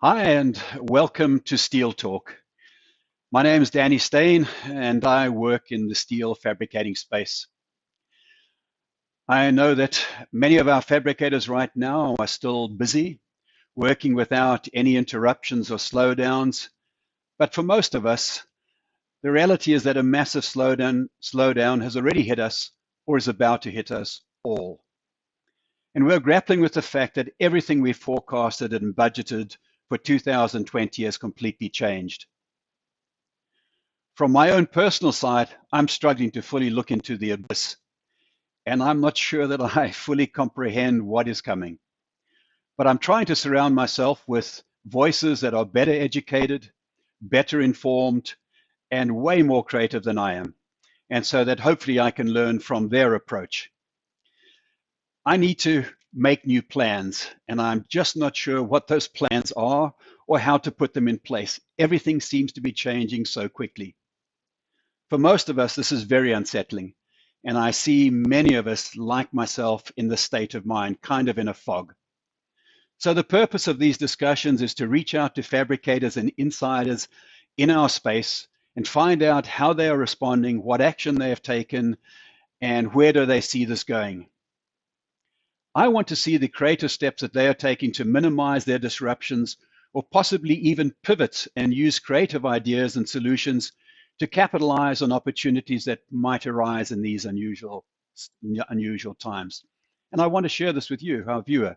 Hi, and welcome to Steel Talk. My name is Danny Stain, and I work in the steel fabricating space. I know that many of our fabricators right now are still busy, working without any interruptions or slowdowns. But for most of us, the reality is that a massive slowdown has already hit us or is about to hit us all. And we're grappling with the fact that everything we forecasted and budgeted for 2020 has completely changed. From my own personal side, I'm struggling to fully look into the abyss, and I'm not sure that I fully comprehend what is coming. But I'm trying to surround myself with voices that are better educated, better informed, and way more creative than I am, and so that hopefully I can learn from their approach. I need to make new plans, and I'm just not sure what those plans are or how to put them in place. Everything seems to be changing so quickly. For most of us, this is very unsettling, and I see many of us, like myself, in this state of mind, kind of in a fog. So the purpose of these discussions is to reach out to fabricators and insiders in our space and find out how they are responding, what action they have taken, and where do they see this going. I want to see the creative steps that they are taking to minimize their disruptions or possibly even pivot and use creative ideas and solutions to capitalize on opportunities that might arise in these unusual times. And I want to share this with you, our viewer.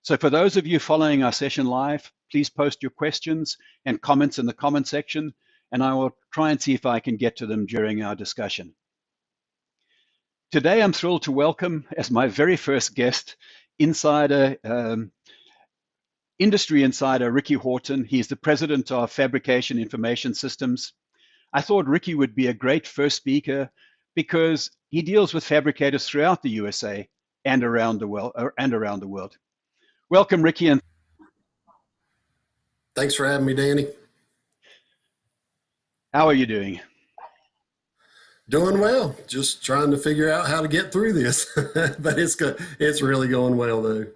So for those of you following our session live, please post your questions and comments in the comment section, and I will try and see if I can get to them during our discussion. Today, I'm thrilled to welcome as my very first guest, industry insider Ricky Horton. He's the president of Fabrication Information Systems. I thought Ricky would be a great first speaker because he deals with fabricators throughout the USA and around the world. Welcome, Ricky, and thanks for having me, Danny. How are you doing? Doing well. Just trying to figure out how to get through this, but it's good. It's really going well, though.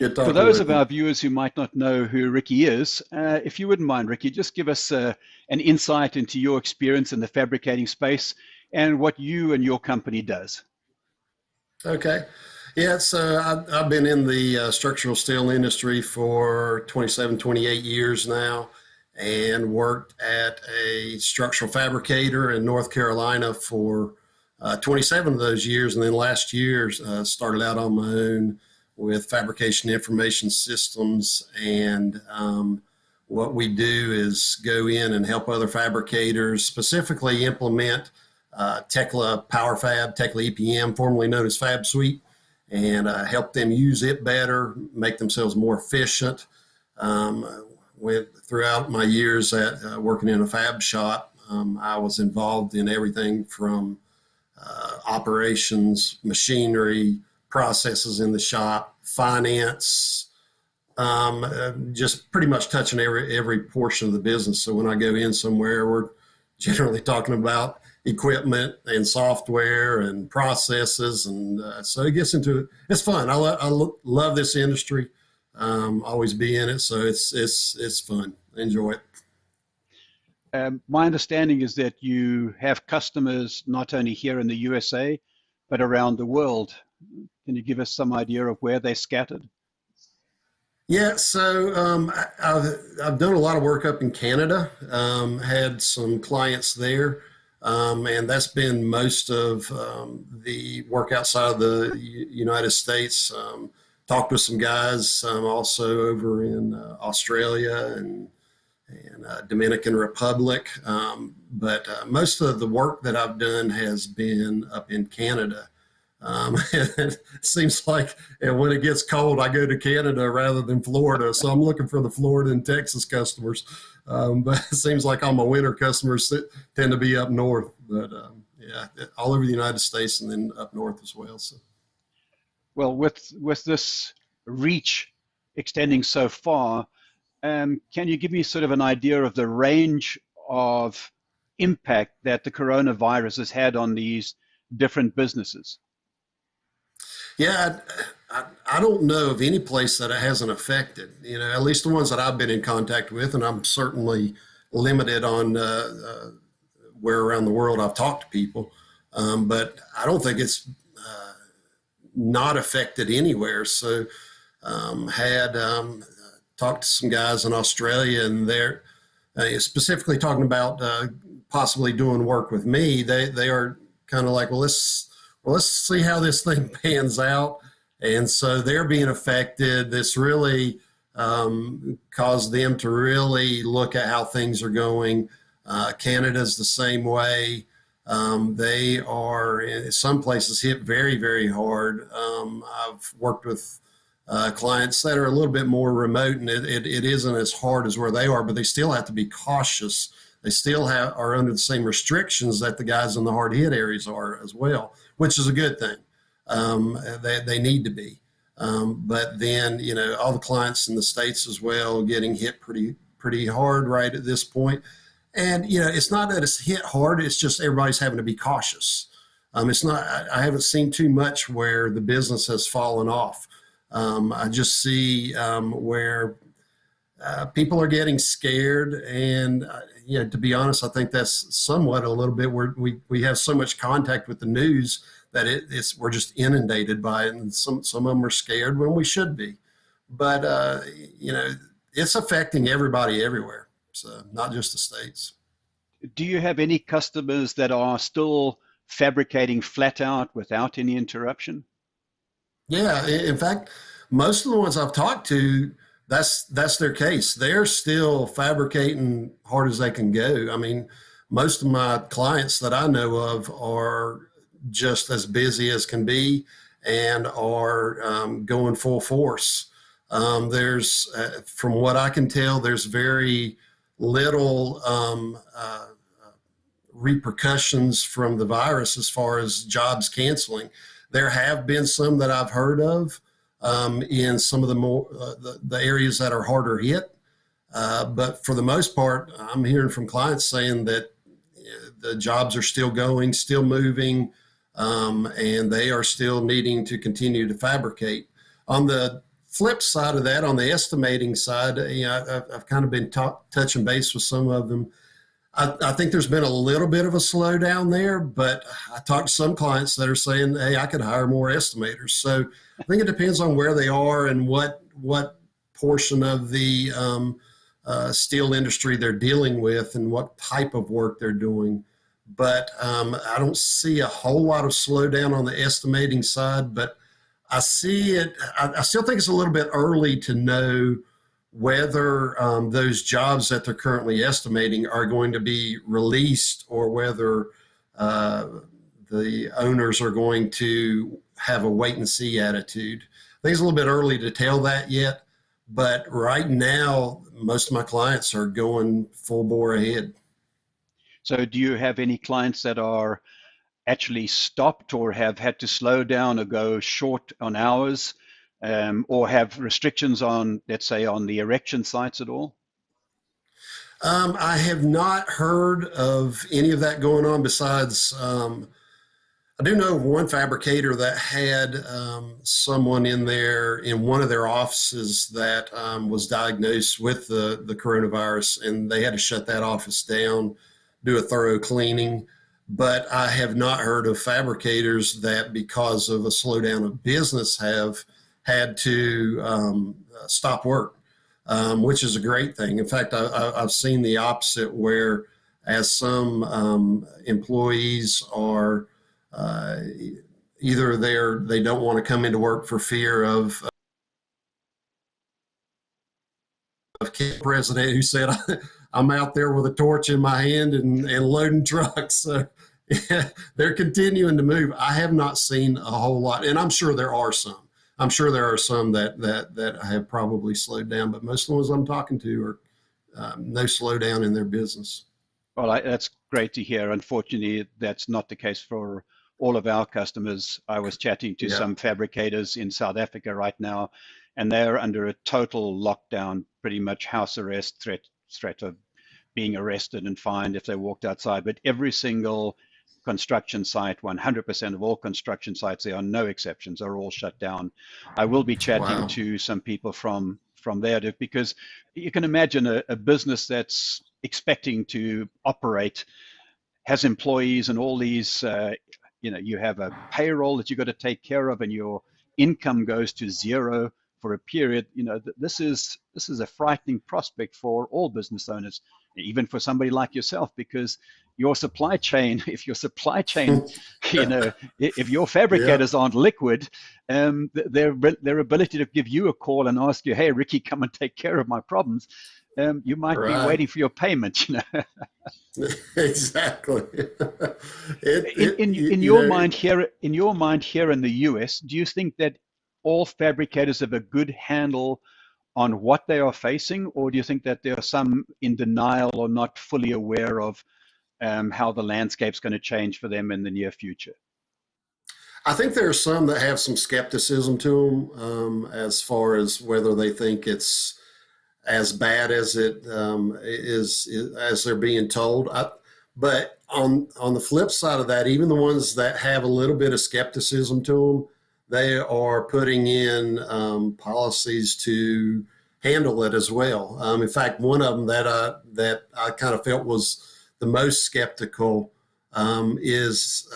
Good talking For those with of you. our viewers who might not know who Ricky is, if you wouldn't mind, Ricky, just give us an insight into your experience in the fabricating space and what you and your company does. Okay. Yeah, so I've been in the structural steel industry for 27, 28 years now, and worked at a structural fabricator in North Carolina for 27 of those years. And then last year started out on my own with Fabrication Information Systems. And what we do is go in and help other fabricators specifically implement Tekla PowerFab, Tekla EPM, formerly known as FabSuite, and help them use it better, make themselves more efficient. Throughout my years at working in a fab shop, I was involved in everything from operations, machinery, processes in the shop, finance, just pretty much touching every portion of the business. So when I go in somewhere, we're generally talking about equipment and software and processes, and so it gets into it. It's fun. I love this industry. Always be in it, so it's fun. Enjoy it. My understanding is that you have customers not only here in the USA, but around the world. Can you give us some idea of where they're scattered? Yeah, so I've done a lot of work up in Canada, had some clients there, and that's been most of the work outside of the United States. Talked with some guys also over in Australia and Dominican Republic, but most of the work that I've done has been up in Canada. It seems like when it gets cold, I go to Canada rather than Florida. So I'm looking for the Florida and Texas customers. But it seems like all my winter customers tend to be up north. But yeah, all over the United States and then up north as well. So. Well, with this reach extending so far, can you give me sort of an idea of the range of impact that the coronavirus has had on these different businesses? Yeah, I don't know of any place that it hasn't affected. You know, at least the ones that I've been in contact with, and I'm certainly limited on where around the world I've talked to people, but I don't think it's not affected anywhere. So had talked to some guys in Australia, and they're specifically talking about possibly doing work with me. They are kind of like, well, let's see how this thing pans out, and so they're being affected. This really caused them to really look at how things are going. Canada's the same way. They are in some places hit very, very hard. I've worked with clients that are a little bit more remote, and it isn't as hard as where they are, but they still have to be cautious. They still are under the same restrictions that the guys in the hard hit areas are as well, which is a good thing. They need to be. But then, you know, all the clients in the States as well getting hit pretty hard right at this point. And, you know, it's not that it's hit hard, it's just everybody's having to be cautious. It's not, I haven't seen too much where the business has fallen off. I just see where people are getting scared. And, you know, to be honest, I think that's somewhat a little bit where we have so much contact with the news that we're just inundated by it. And some of them are scared when we should be. But, you know, it's affecting everybody everywhere. So not just the States. Do you have any customers that are still fabricating flat out without any interruption? Yeah, in fact, most of the ones I've talked to, that's their case. They're still fabricating hard as they can go. I mean, most of my clients that I know of are just as busy as can be and are going full force. There's, from what I can tell, there's very little repercussions from the virus as far as jobs canceling. There have been some that I've heard of in some of the more the areas that are harder hit, but for the most part, I'm hearing from clients saying that the jobs are still going, still moving, and they are still needing to continue to fabricate. On the flip side of that, on the estimating side, you know, I've kind of been touching base with some of them. I think there's been a little bit of a slowdown there, but I talked to some clients that are saying, hey, I could hire more estimators. So I think it depends on where they are and what portion of the steel industry they're dealing with and what type of work they're doing. But I don't see a whole lot of slowdown on the estimating side, but I see it. I still think it's a little bit early to know whether those jobs that they're currently estimating are going to be released or whether the owners are going to have a wait and see attitude. I think it's a little bit early to tell that yet, but right now, most of my clients are going full bore ahead. So do you have any clients that are actually stopped or have had to slow down or go short on hours, or have restrictions on, let's say, on the erection sites at all? I have not heard of any of that going on besides, I do know of one fabricator that had someone in one of their offices that was diagnosed with the coronavirus, and they had to shut that office down, do a thorough cleaning. But I have not heard of fabricators that, because of a slowdown of business, have had to stop work, which is a great thing. In fact, I've seen the opposite, where as some employees are either they don't want to come into work for fear of president who said, I'm out there with a torch in my hand and loading trucks. So yeah, they're continuing to move. I have not seen a whole lot, and I'm sure there are some. I'm sure there are some that have probably slowed down, but most of the ones I'm talking to are no slowdown in their business. Well, that's great to hear. Unfortunately, that's not the case for all of our customers. I was chatting to some fabricators in South Africa right now, and they're under a total lockdown, pretty much house arrest, threat of being arrested and fined if they walked outside. But every single construction site, 100% of all construction sites, there are no exceptions, are all shut down. I will be chatting Wow. to some people from there because you can imagine a business that's expecting to operate, has employees and all these, you have a payroll that you've got to take care of, and your income goes to zero for a period. This is a frightening prospect for all business owners, even for somebody like yourself, because your supply chain, if your supply chain, if your Yeah. fabricators aren't liquid, their ability to give you a call and ask you, hey, Ricky, come and take care of my problems, you might be Right. waiting for your payment. Exactly. In, It, in you, in you your know, mind here, in the US, do you think that all fabricators have a good handle on what they are facing, or do you think that there are some in denial or not fully aware of how the landscape's going to change for them in the near future? I think there are some that have some skepticism to them as far as whether they think it's as bad as it is as they're being told. But on the flip side of that, even the ones that have a little bit of skepticism to them, they are putting in policies to handle it as well. In fact, one of them that I kind of felt was the most skeptical is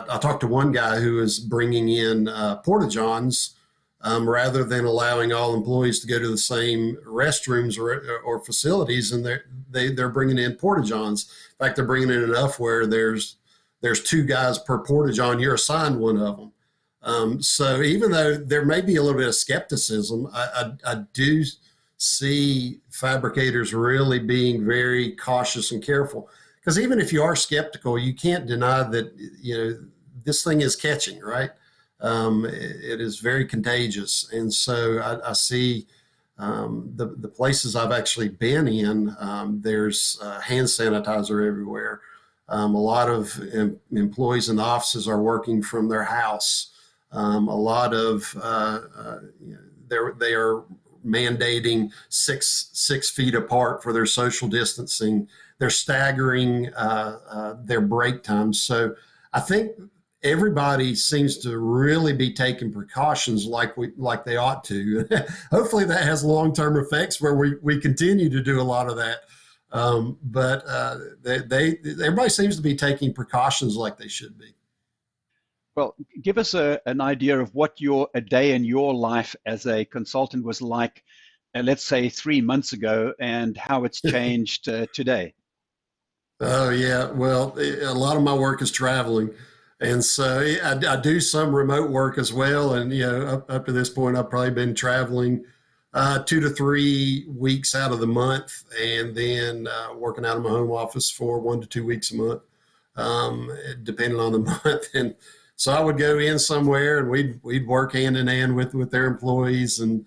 I talked to one guy who is bringing in porta johns rather than allowing all employees to go to the same restrooms or facilities, and they're bringing in porta johns. In fact, they're bringing in enough where there's two guys per porta john. You're assigned one of them. So even though there may be a little bit of skepticism, I do see fabricators really being very cautious and careful. Because even if you are skeptical, you can't deny that this thing is catching, right? It is very contagious, and so I see the places I've actually been in. There's hand sanitizer everywhere. A lot of employees in the offices are working from their house. A lot of they are mandating 6 feet apart for their social distancing. They're staggering their break times. So I think everybody seems to really be taking precautions like they ought to. Hopefully that has long-term effects where we continue to do a lot of that. But everybody seems to be taking precautions like they should be. Well, give us an idea of what a day in your life as a consultant was like, let's say 3 months ago, and how it's changed today. Oh yeah, well, a lot of my work is traveling, and so I do some remote work as well. And up to this point, I've probably been traveling 2 to 3 weeks out of the month, and then working out of my home office for 1 to 2 weeks a month, depending on the month. And so I would go in somewhere, and we'd work hand in hand with their employees. And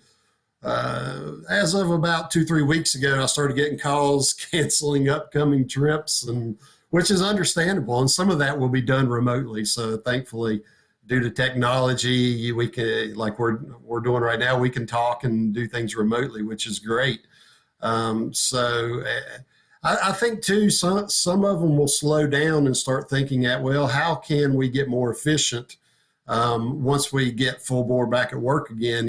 as of about 2 3 weeks ago, I started getting calls canceling upcoming trips, and which is understandable. And some of that will be done remotely. So thankfully, due to technology, we can, like we're doing right now, we can talk and do things remotely, which is great. So I think too, some of them will slow down and start thinking at, well, how can we get more efficient once we get full bore back at work again?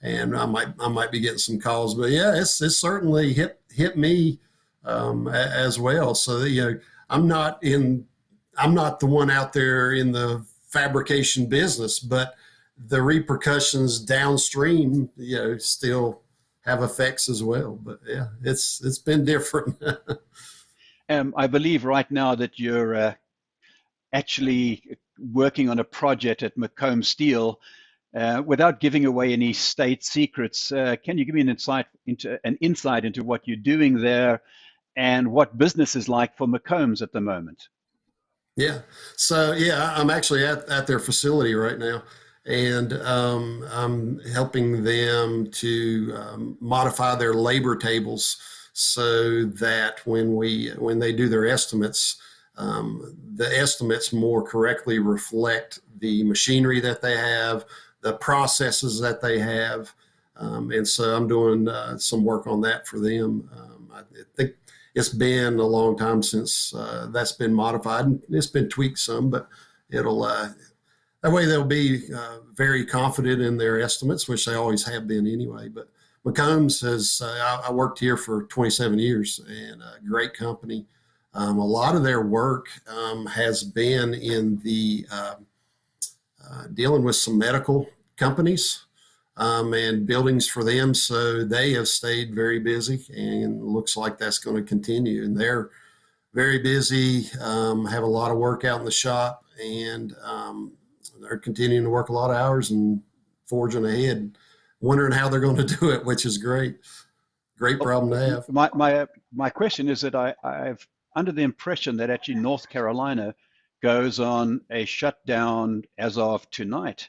And I might be getting some calls, but yeah, it's certainly hit me as well. So I'm not the one out there in the fabrication business, but the repercussions downstream, still have effects as well. But yeah, it's been different. I believe right now that you're actually working on a project at Macomb Steel. Without giving away any state secrets, can you give me an insight into what you're doing there and what business is like for Macombs at the moment? Yeah. So yeah, I'm actually at their facility right now, and I'm helping them to modify their labor tables so that when they do their estimates, the estimates more correctly reflect the machinery that they have, the processes that they have, and so I'm doing some work on that for them. I think it's been a long time since that's been modified, and it's been tweaked some, but it'll that way they'll be very confident in their estimates, which they always have been anyway. But Macomb's has I worked here for 27 years, and a great company. A lot of their work has been in the dealing with some medical companies and buildings for them. So they have stayed very busy, and looks like that's going to continue. And they're very busy, have a lot of work out in the shop, and they're continuing to work a lot of hours and forging ahead, wondering how they're going to do it, which is great. Great problem to have. My question is that I've under the impression that actually North Carolina goes on a shutdown as of tonight.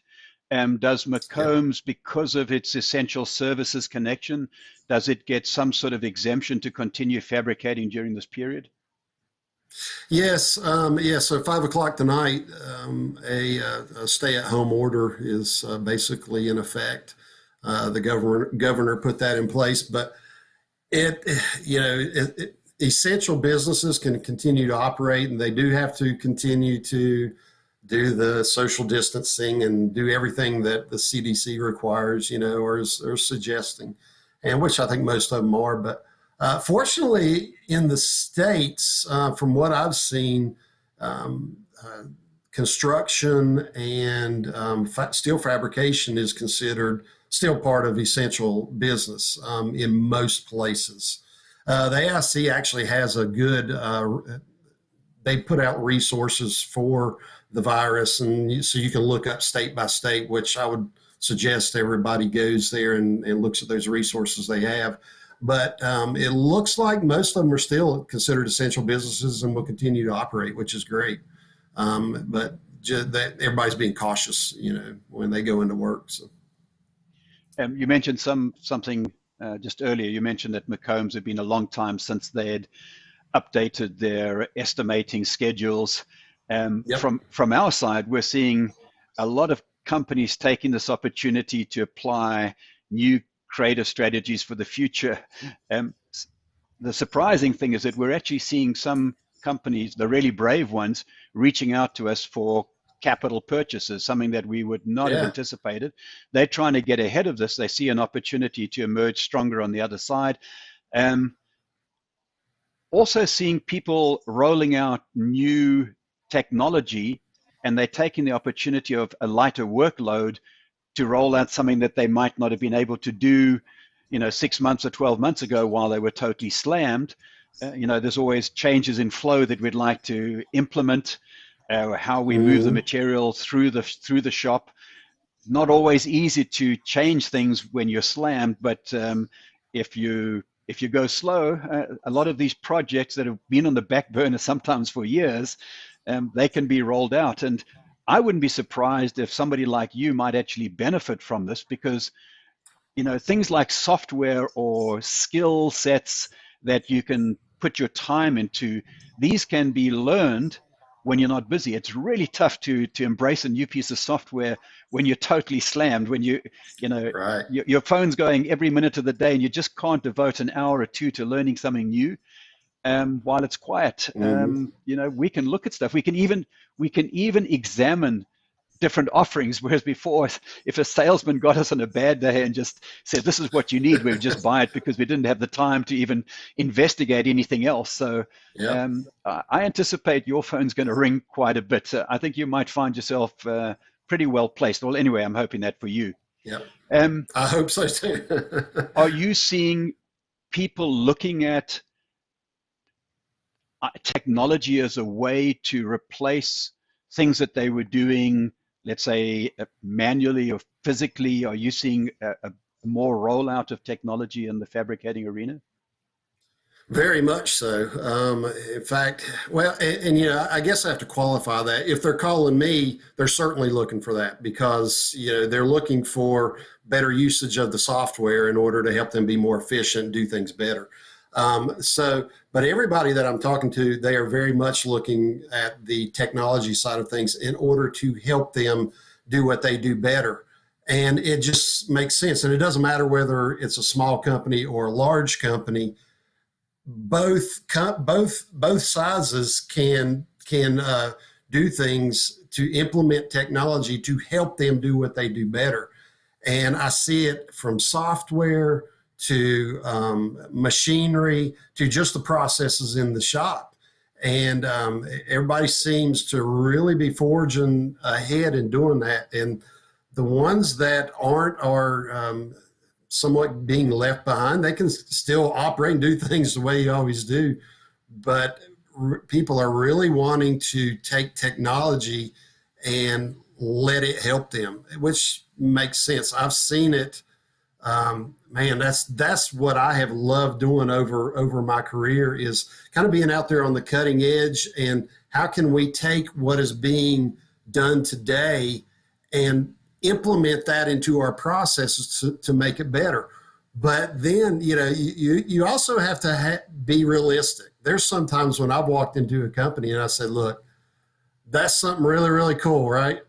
Does Macomb's, because of its essential services connection, does it get some sort of exemption to continue fabricating during this period? Yes, So 5 o'clock tonight, a stay-at-home order is basically in effect. The governor put that in place, but essential businesses can continue to operate, and they do have to continue to do the social distancing and do everything that the CDC requires, or is suggesting, and which I think most of them are. But fortunately, in the States, from what I've seen, construction and steel fabrication is considered still part of essential business in most places. The AIC actually has a good, they put out resources for the virus, and so you can look up state by state, which I would suggest everybody goes there and looks at those resources they have. But it looks like most of them are still considered essential businesses and will continue to operate, which is great. But that everybody's being cautious, when they go into work. So. You mentioned something just earlier. You mentioned that Macomb's had been a long time since they had updated their estimating schedules. Yep. From our side, we're seeing a lot of companies taking this opportunity to apply new creative strategies for the future. The surprising thing is that we're actually seeing some companies, the really brave ones, reaching out to us for capital purchases, something that we would not have anticipated. They're trying to get ahead of this. They see an opportunity to emerge stronger on the other side. Also seeing people rolling out new technology, and they're taking the opportunity of a lighter workload to roll out something that they might not have been able to do, 6 months or 12 months ago while they were totally slammed. There's always changes in flow that we'd like to implement, how we move the material through the shop. Not always easy to change things when you're slammed, but if you go slow, a lot of these projects that have been on the back burner sometimes for years, they can be rolled out. And I wouldn't be surprised if somebody like you might actually benefit from this, because things like software or skill sets that you can put your time into, these can be learned when you're not busy. It's really tough to embrace a new piece of software when you're totally slammed, when Right. your phone's going every minute of the day and you just can't devote an hour or two to learning something new. While it's quiet, we can look at stuff. We can even examine different offerings, whereas before, if a salesman got us on a bad day and just said, this is what you need, we would just buy it because we didn't have the time to even investigate anything else. So I anticipate your phone's going to ring quite a bit. I think you might find yourself pretty well placed. Well, anyway, I'm hoping that for you. Yeah. I hope so too. Are you seeing people looking at technology as a way to replace things that they were doing, let's say, manually or physically? Are you seeing a more rollout of technology in the fabricating arena? Very much so. In fact, well, and I guess I have to qualify that. If they're calling me, they're certainly looking for that, because they're looking for better usage of the software in order to help them be more efficient, do things better. But everybody that I'm talking to, they are very much looking at the technology side of things in order to help them do what they do better. And it just makes sense. And it doesn't matter whether it's a small company or a large company. both sizes can do things to implement technology to help them do what they do better. And I see it from software to machinery to just the processes in the shop. And everybody seems to really be forging ahead and doing that. And the ones that aren't are somewhat being left behind. They can still operate and do things the way you always do. But people are really wanting to take technology and let it help them, which makes sense. I've seen it. Man, that's what I have loved doing over my career, is kind of being out there on the cutting edge, and how can we take what is being done today and implement that into our processes to make it better. But then, you also have to be realistic. There's sometimes when I've walked into a company and I said, look, that's something really, really cool, right?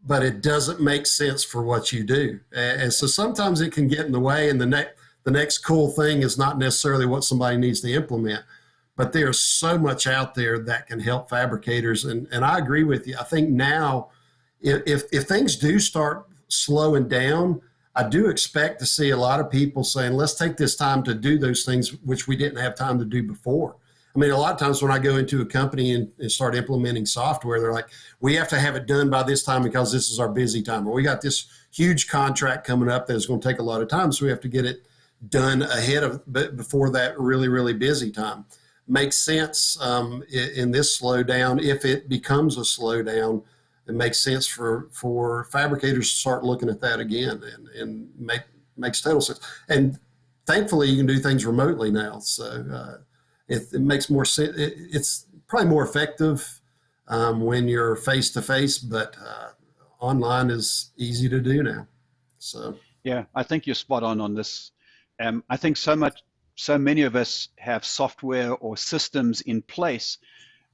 But it doesn't make sense for what you do. And so sometimes it can get in the way, and the next cool thing is not necessarily what somebody needs to implement. But there's so much out there that can help fabricators. And I agree with you. I think now, if things do start slowing down, I do expect to see a lot of people saying, let's take this time to do those things which we didn't have time to do before. I mean, a lot of times when I go into a company and start implementing software, they're like, we have to have it done by this time because this is our busy time. Or we got this huge contract coming up that is going to take a lot of time, so we have to get it done before that really, really busy time. Makes sense in this slowdown. If it becomes a slowdown, it makes sense for fabricators to start looking at that again, and makes total sense. And thankfully, you can do things remotely now. So it makes more sense. It's probably more effective when you're face to face, but online is easy to do now. So yeah, I think you're spot on this. I think so many of us have software or systems in place,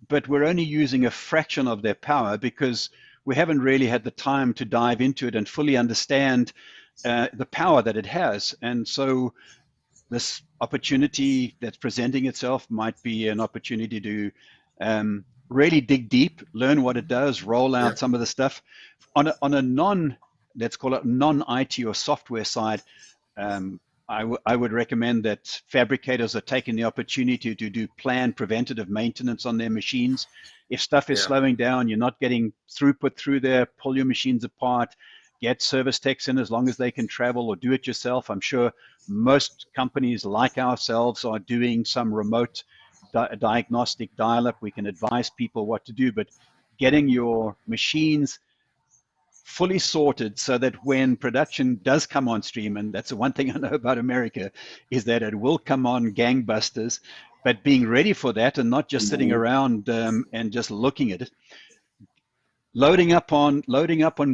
but we're only using a fraction of their power because we haven't really had the time to dive into it and fully understand the power that it has. And so this opportunity that's presenting itself might be an opportunity to really dig deep, learn what it does, roll out some of the stuff. On a let's call it non-IT or software side, I would recommend that fabricators are taking the opportunity to do planned preventative maintenance on their machines. If stuff is slowing down, you're not getting throughput through there, pull your machines apart, get service techs in as long as they can travel, or do it yourself. I'm sure most companies like ourselves are doing some remote diagnostic dial-up. We can advise people what to do, but getting your machines fully sorted so that when production does come on stream, and that's the one thing I know about America, is that it will come on gangbusters, but being ready for that and not just sitting around and just looking at it. Loading up on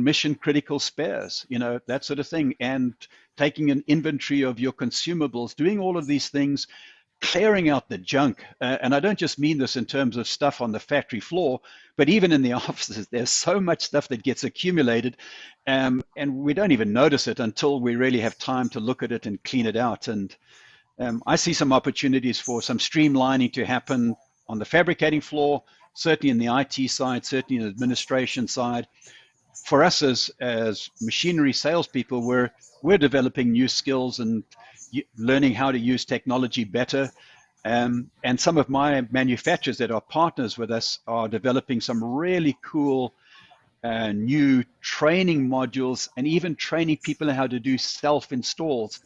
mission critical spares, that sort of thing, and taking an inventory of your consumables, doing all of these things, clearing out the junk. And I don't just mean this in terms of stuff on the factory floor, but even in the offices, there's so much stuff that gets accumulated, and we don't even notice it until we really have time to look at it and clean it out. And I see some opportunities for some streamlining to happen on the fabricating floor, certainly in the IT side, certainly in the administration side. For us as machinery salespeople, we're developing new skills and learning how to use technology better. And some of my manufacturers that are partners with us are developing some really cool new training modules, and even training people how to do self-installs.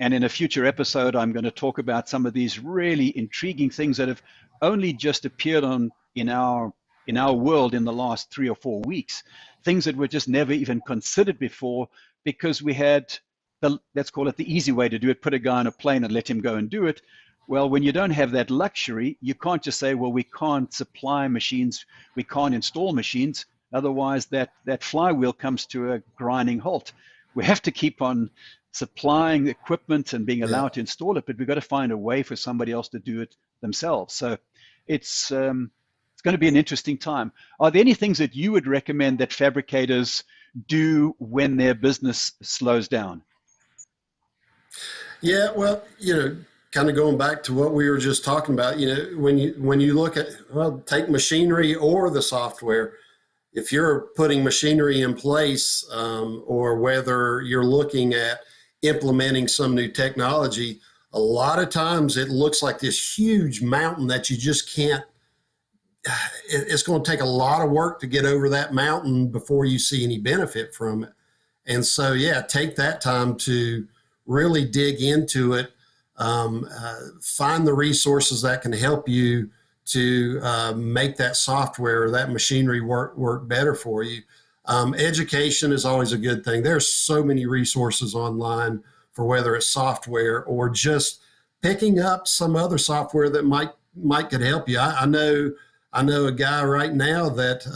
And in a future episode, I'm going to talk about some of these really intriguing things that have only just appeared in our world in the last 3 or 4 weeks, things that were just never even considered before, because we had let's call it the easy way to do it, put a guy on a plane and let him go and do it. Well, when you don't have that luxury, you can't just say, well, we can't supply machines, we can't install machines, otherwise that flywheel comes to a grinding halt. We have to keep on supplying equipment and being allowed to install it, but we've got to find a way for somebody else to do it themselves. So it's going to be an interesting time. Are there any things that you would recommend that fabricators do when their business slows down? Yeah, well, kind of going back to what we were just talking about, when you look at, well, take machinery or the software, if you're putting machinery in place, or whether you're looking at implementing some new technology, a lot of times it looks like this huge mountain that you just can't, it's going to take a lot of work to get over that mountain before you see any benefit from it. And so, yeah, take that time to really dig into it, find the resources that can help you to make that software or that machinery work better for you. Education is always a good thing. There's so many resources online for whether it's software or just picking up some other software that might could help you. I know a guy right now that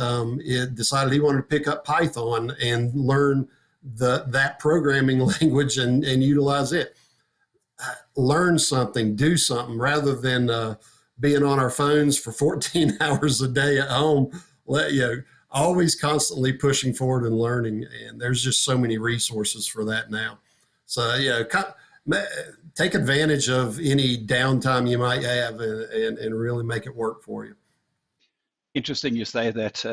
it decided he wanted to pick up Python and learn that programming language and utilize it. Learn something, do something, rather than being on our phones for 14 hours a day at home. Always constantly pushing forward and learning. And there's just so many resources for that now. So, take advantage of any downtime you might have and really make it work for you. Interesting you say that.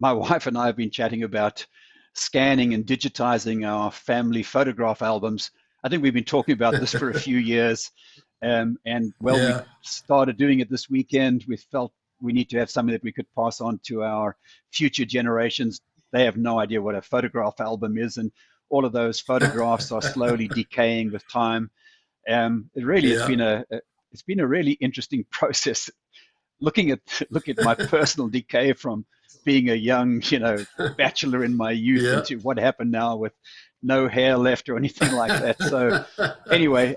My wife and I have been chatting about scanning and digitizing our family photograph albums. I think we've been talking about this for a few years. We started doing it this weekend. We felt we need to have something that we could pass on to our future generations. They have no idea what a photograph album is, and all of those photographs are slowly decaying with time. It's been a really interesting process. Look at my personal decay from being a young, bachelor in my youth into what happened now with no hair left or anything like that. So anyway,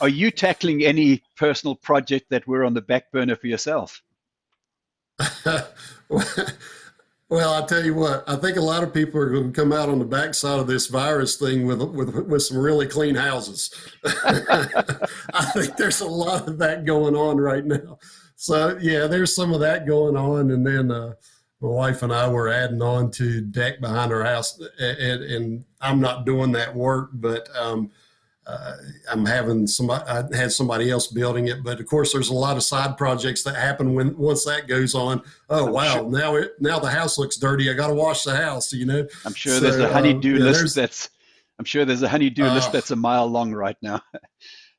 are you tackling any personal project that were on the back burner for yourself? Well, I'll tell you what, I think a lot of people are going to come out on the backside of this virus thing with some really clean houses. I think there's a lot of that going on right now. So yeah, there's some of that going on. And then my wife and I were adding on to deck behind our house, and I'm not doing that work, but I'm having I had somebody else building it. But of course, there's a lot of side projects that happen once that goes on. Oh, wow. Now the house looks dirty. I got to wash the house, I'm sure there's a honey-do list that's a mile long right now.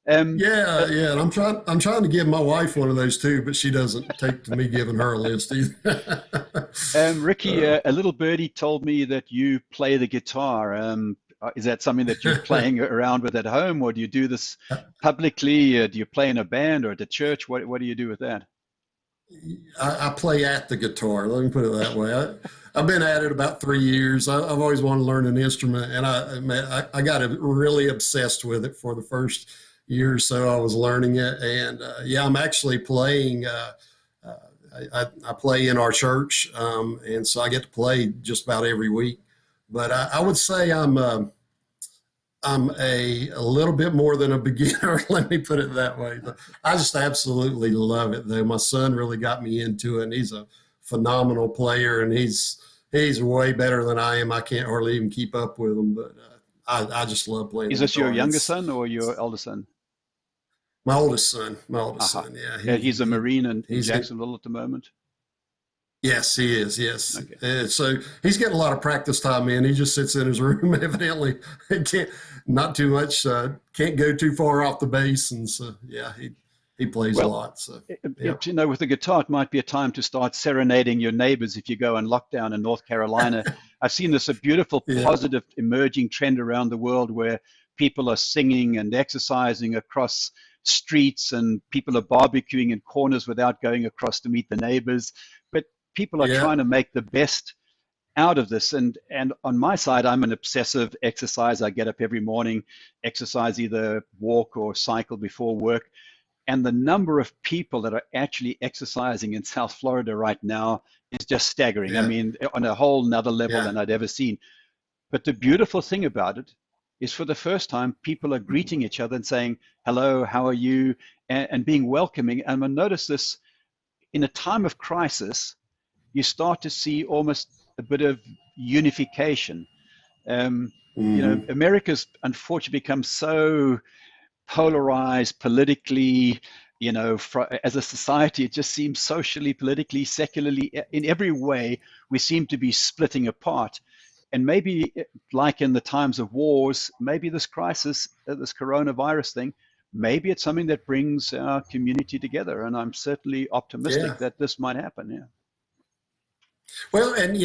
And I'm trying to give my wife one of those too, but she doesn't take to me giving her a list either. Ricky, a little birdie told me that you play the guitar. Is that something that you're playing around with at home, or do you do this publicly? Do you play in a band or at the church? What do you do with that? I play at the guitar. Let me put it that way. I've been at it about 3 years. I've always wanted to learn an instrument, and I got really obsessed with it for the first year or so I was learning it. And I'm actually playing. I play in our church, and so I get to play just about every week. But I would say I'm a little bit more than a beginner. Let me put it that way. But I just absolutely love it, though. My son really got me into it, and he's a phenomenal player, and he's way better than I am. I can't hardly even keep up with him, but I just love playing. Is this your younger son or your elder son? My oldest son. Yeah. He's a Marine in Jacksonville at the moment. Yes, he is. Yes. Okay. So he's getting a lot of practice time in. He just sits in his room, evidently. Not too much, can't go too far off the base. And so, he plays a lot. So, with the guitar, it might be a time to start serenading your neighbors if you go on lockdown in North Carolina. I've seen this a beautiful, positive, emerging trend around the world where people are singing and exercising across streets, and people are barbecuing in corners without going across to meet the neighbors. But people are trying to make the best out of this. And on my side, I'm an obsessive exerciser. I get up every morning, exercise, either walk or cycle before work. And the number of people that are actually exercising in South Florida right now is just staggering. I mean, on a whole nother level than I'd ever seen. But the beautiful thing about it is, for the first time, people are greeting each other and saying, hello, how are you? And being welcoming. And I notice this in a time of crisis, you start to see almost a bit of unification. America's unfortunately become so polarized politically, as a society. It just seems socially, politically, secularly, in every way, we seem to be splitting apart. And maybe, like in the times of wars, maybe this crisis, this coronavirus thing, maybe it's something that brings our community together. And I'm certainly Yeah. optimistic that this might happen. Yeah. Well, and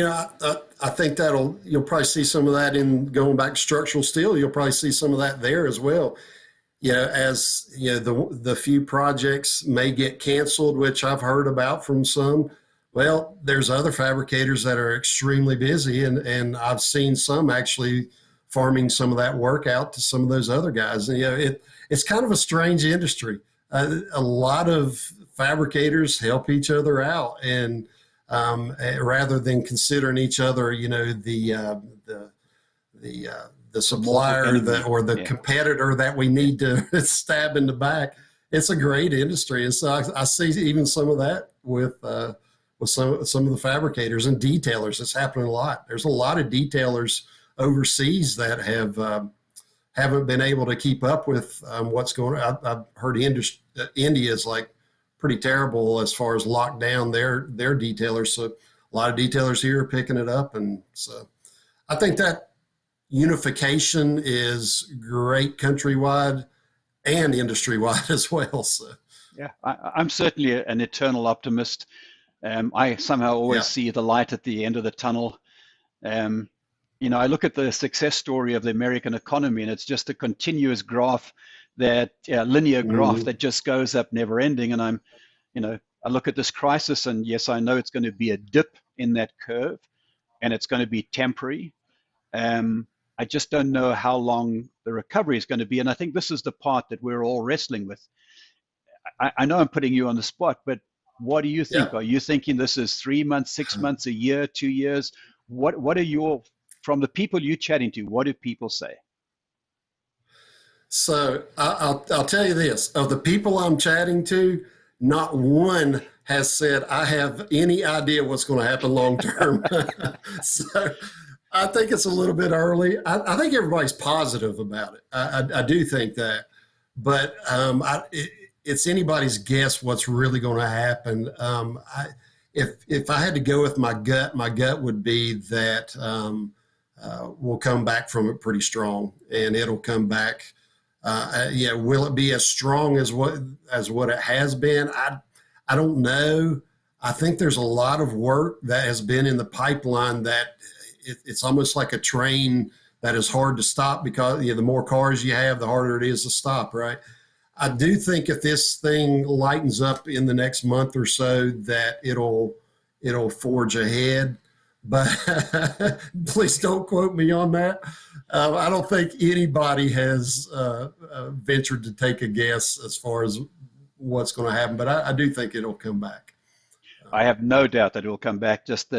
I think you'll probably see some of that in going back to structural steel. You'll probably see some of that there as well. As the few projects may get canceled, which I've heard about from some. Well, there's other fabricators that are extremely busy, and I've seen some actually farming some of that work out to some of those other guys. And it's kind of a strange industry. A lot of fabricators help each other out, and rather than considering each other, the supplier or the competitor that we need to stab in the back. It's a great industry, and so I see even some of that with some of the fabricators and detailers. It's happening a lot. There's a lot of detailers overseas that haven't been able to keep up with what's going on. I've heard India is like pretty terrible as far as lock down their detailers. So a lot of detailers here are picking it up, and so I think that unification is great countrywide and industry-wide as well. So, yeah, I'm certainly an eternal optimist. I somehow always see the light at the end of the tunnel. I look at the success story of the American economy, and it's just a continuous graph, that linear graph that just goes up, never ending. And I look at this crisis, and yes, I know it's going to be a dip in that curve, and it's going to be temporary. I just don't know how long the recovery is going to be. And I think this is the part that we're all wrestling with. I know I'm putting you on the spot, but what do you think? Are you thinking this is 3 months, 6 months, a year, 2 years? What are from the people you're chatting to, what do people say? So I'll tell you this, of the people I'm chatting to, not one has said, I have any idea what's going to happen long term. So I think it's a little bit early. I think everybody's positive about it. I do think that, but it's anybody's guess what's really going to happen. If I had to go with my gut would be that we'll come back from it pretty strong, and it'll come back. Will it be as strong as what it has been? I don't know. I think there's a lot of work that has been in the pipeline that it's almost like a train that is hard to stop, because the more cars you have, the harder it is to stop, right? I do think if this thing lightens up in the next month or so, that it'll forge ahead. But please don't quote me on that. I don't think anybody has ventured to take a guess as far as what's going to happen, but I do think it'll come back. I have no doubt that it will come back. Just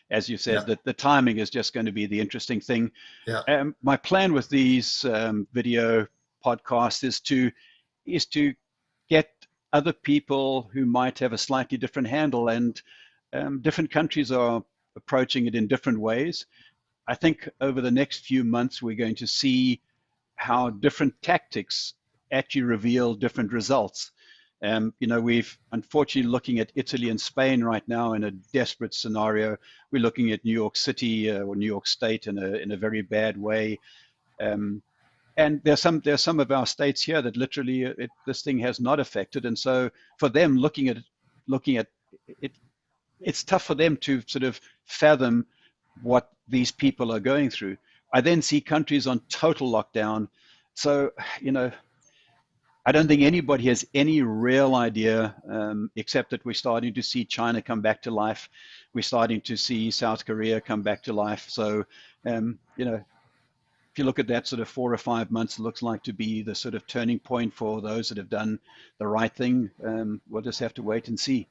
as you said, that the timing is just going to be the interesting thing. Yeah. My plan with these video podcasts is to get other people who might have a slightly different handle, and different countries are approaching it in different ways. I think over the next few months, we're going to see how different tactics actually reveal different results. We've unfortunately looking at Italy and Spain right now in a desperate scenario. We're looking at New York City or New York State in a very bad way. And there's some of our states here that literally this thing has not affected. And so for them, looking at it, it's tough for them to sort of fathom what these people are going through. I then see countries on total lockdown. So, I don't think anybody has any real idea, except that we're starting to see China come back to life. We're starting to see South Korea come back to life. So, if you look at that sort of 4 or 5 months, it looks like to be the sort of turning point for those that have done the right thing. We'll just have to wait and see.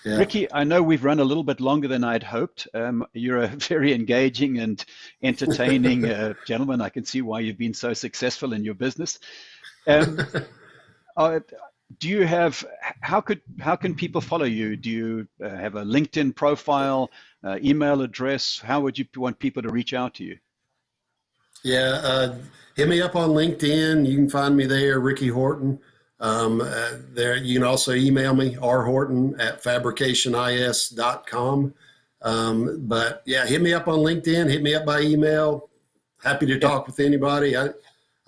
Ricky, I know we've run a little bit longer than I'd hoped. You're a very engaging and entertaining gentleman. I can see why you've been so successful in your business. Do you have, how can people follow you? Do you have a LinkedIn profile, email address? How would you want people to reach out to you? Yeah, hit me up on LinkedIn. You can find me there, Ricky Horton. There, you can also email me, rhorton@fabricationis.com. But yeah, hit me up on LinkedIn, hit me up by email. Happy to talk with anybody. I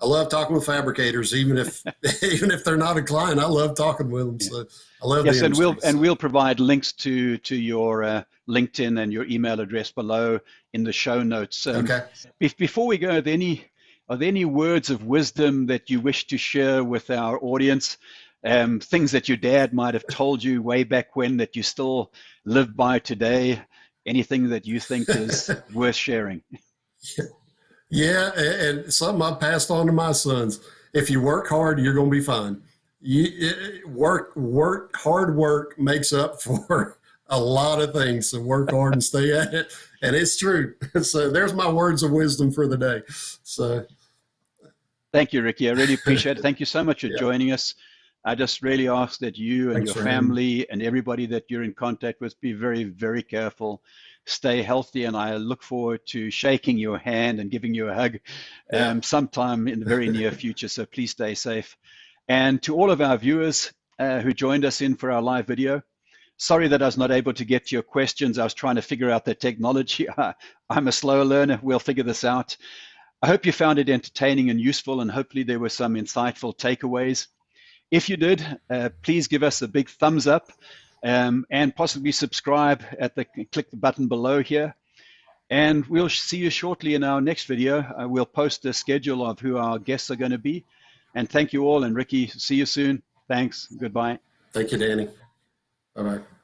love talking with fabricators, even if even if they're not a client. I love talking with them. So I love yes, the industry. and we'll provide links to your LinkedIn and your email address below in the show notes. Okay. Before we go, are there any words of wisdom that you wish to share with our audience? Things that your dad might have told you way back when that you still live by today? Anything that you think is worth sharing? Yeah, and something I've passed on to my sons. If you work hard, you're going to be fine. Hard work makes up for a lot of things. So work hard and stay at it. And it's true. So there's my words of wisdom for the day. So thank you, Ricky. I really appreciate it. Thank you so much for joining us. I just really ask that you and your family and everybody that you're in contact with be very, very careful. Stay healthy, and I look forward to shaking your hand and giving you a hug sometime in the very near future. So please stay safe. And to all of our viewers who joined us in for our live video, sorry that I was not able to get to your questions. I was trying to figure out the technology. I'm a slow learner. We'll figure this out. I hope you found it entertaining and useful, and hopefully there were some insightful takeaways. If you did, please give us a big thumbs up and possibly subscribe click the button below here. And we'll see you shortly in our next video. We'll post a schedule of who our guests are going to be. And thank you all. And Ricky, see you soon. Thanks. Goodbye. Thank you, Danny. Bye-bye.